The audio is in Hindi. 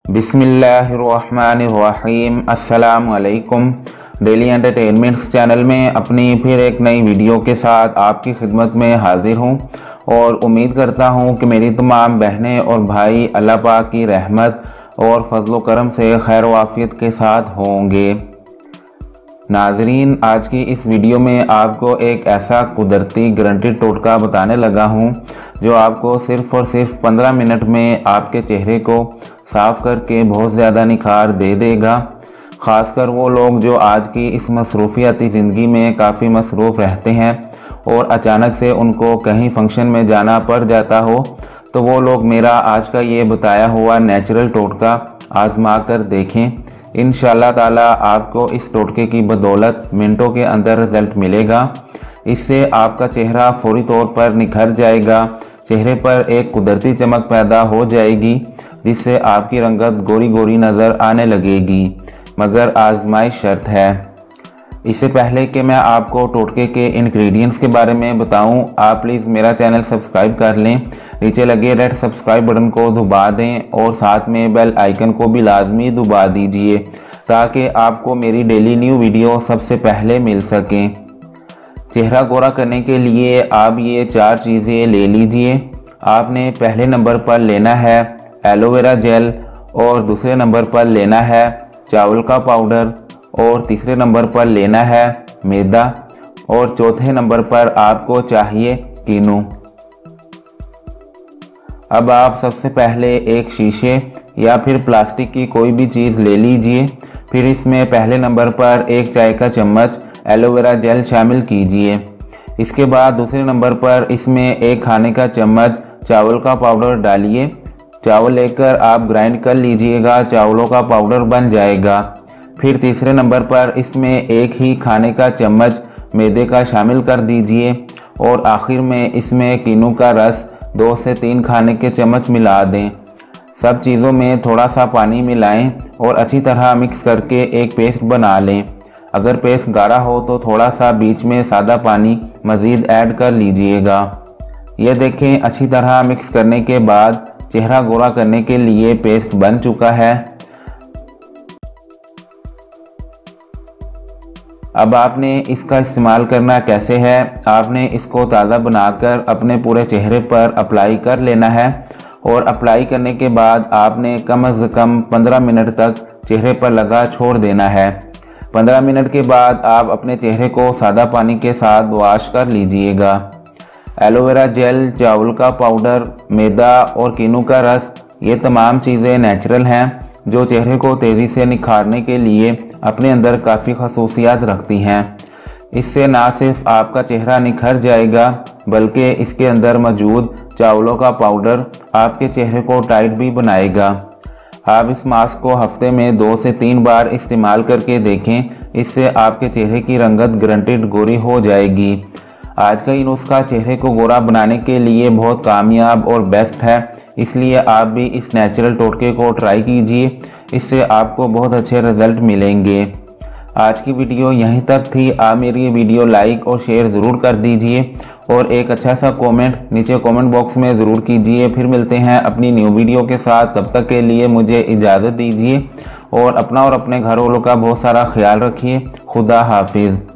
बिस्मिल्लाहिर्रहमानिर्रहीम। अस्सलाम वालेकुम। डेली एंटरटेनमेंट्स चैनल में अपनी फिर एक नई वीडियो के साथ आपकी खिदमत में हाजिर हूँ और उम्मीद करता हूँ कि मेरी तमाम बहनें और भाई अल्लाह पाक की रहमत और फजल करम से खैर वाफियत के साथ होंगे। नाजरीन, आज की इस वीडियो में आपको एक ऐसा कुदरती गारंटीड टोटका बताने लगा हूँ जो आपको सिर्फ़ और सिर्फ 15 मिनट में आपके चेहरे को साफ़ करके बहुत ज़्यादा निखार दे देगा। ख़ासकर वो लोग जो आज की इस मसरूफ़ियाती ज़िंदगी में काफ़ी मसरूफ़ रहते हैं और अचानक से उनको कहीं फंक्शन में जाना पड़ जाता हो, तो वो लोग मेरा आज का ये बताया हुआ नेचुरल टोटका आज़मा कर देखें। इंशाअल्लाह ताला आपको इस टोटके की बदौलत मिनटों के अंदर रिज़ल्ट मिलेगा। इससे आपका चेहरा फौरी तौर पर निखर जाएगा, चेहरे पर एक कुदरती चमक पैदा हो जाएगी जिससे आपकी रंगत गोरी गोरी नज़र आने लगेगी, मगर आजमाइश शर्त है। इससे पहले कि मैं आपको टोटके के इंग्रेडिएंट्स के बारे में बताऊं, आप प्लीज़ मेरा चैनल सब्सक्राइब कर लें। नीचे लगे रेड सब्सक्राइब बटन को दबा दें और साथ में बेल आइकन को भी लाजमी दबा दीजिए ताकि आपको मेरी डेली न्यू वीडियो सबसे पहले मिल सकें। चेहरा गोरा करने के लिए आप ये 4 चीज़ें ले लीजिए। आपने पहले नंबर पर लेना है एलोवेरा जेल, और दूसरे नंबर पर लेना है चावल का पाउडर, और तीसरे नंबर पर लेना है मैदा, और चौथे नंबर पर आपको चाहिए कीनू। अब आप सबसे पहले एक शीशे या फिर प्लास्टिक की कोई भी चीज़ ले लीजिए। फिर इसमें पहले नंबर पर 1 चाय का चम्मच एलोवेरा जेल शामिल कीजिए। इसके बाद दूसरे नंबर पर इसमें 1 खाने का चम्मच चावल का पाउडर डालिए। चावल लेकर आप ग्राइंड कर लीजिएगा, चावलों का पाउडर बन जाएगा। फिर तीसरे नंबर पर इसमें 1 ही खाने का चम्मच मैदे का शामिल कर दीजिए, और आखिर में इसमें कीनू का रस 2 से 3 खाने के चम्मच मिला दें। सब चीज़ों में थोड़ा सा पानी मिलाएं और अच्छी तरह मिक्स करके एक पेस्ट बना लें। अगर पेस्ट गाढ़ा हो तो थोड़ा सा बीच में सादा पानी मज़ीद ऐड कर लीजिएगा। यह देखें, अच्छी तरह मिक्स करने के बाद चेहरा गोरा करने के लिए पेस्ट बन चुका है। अब आपने इसका इस्तेमाल करना कैसे है, आपने इसको ताज़ा बनाकर अपने पूरे चेहरे पर अप्लाई कर लेना है, और अप्लाई करने के बाद आपने कम से कम 15 मिनट तक चेहरे पर लगा छोड़ देना है। 15 मिनट के बाद आप अपने चेहरे को सादा पानी के साथ वॉश कर लीजिएगा। एलोवेरा जेल, चावल का पाउडर, मैदा और कीनू का रस, ये तमाम चीज़ें नेचुरल हैं जो चेहरे को तेज़ी से निखारने के लिए अपने अंदर काफ़ी खसूसियात रखती हैं। इससे ना सिर्फ आपका चेहरा निखर जाएगा बल्कि इसके अंदर मौजूद चावलों का पाउडर आपके चेहरे को टाइट भी बनाएगा। आप इस मास्क को हफ्ते में 2 से 3 बार इस्तेमाल करके देखें, इससे आपके चेहरे की रंगत गारंटीड गोरी हो जाएगी। आज का ये नुस्खा चेहरे को गोरा बनाने के लिए बहुत कामयाब और बेस्ट है, इसलिए आप भी इस नेचुरल टोटके को ट्राई कीजिए, इससे आपको बहुत अच्छे रिजल्ट मिलेंगे। आज की वीडियो यहीं तक थी। आप मेरी ये वीडियो लाइक और शेयर ज़रूर कर दीजिए और एक अच्छा सा कमेंट नीचे कमेंट बॉक्स में ज़रूर कीजिए। फिर मिलते हैं अपनी न्यू वीडियो के साथ, तब तक के लिए मुझे इजाज़त दीजिए और अपना और अपने घर वालों का बहुत सारा ख्याल रखिए। खुदा हाफिज़।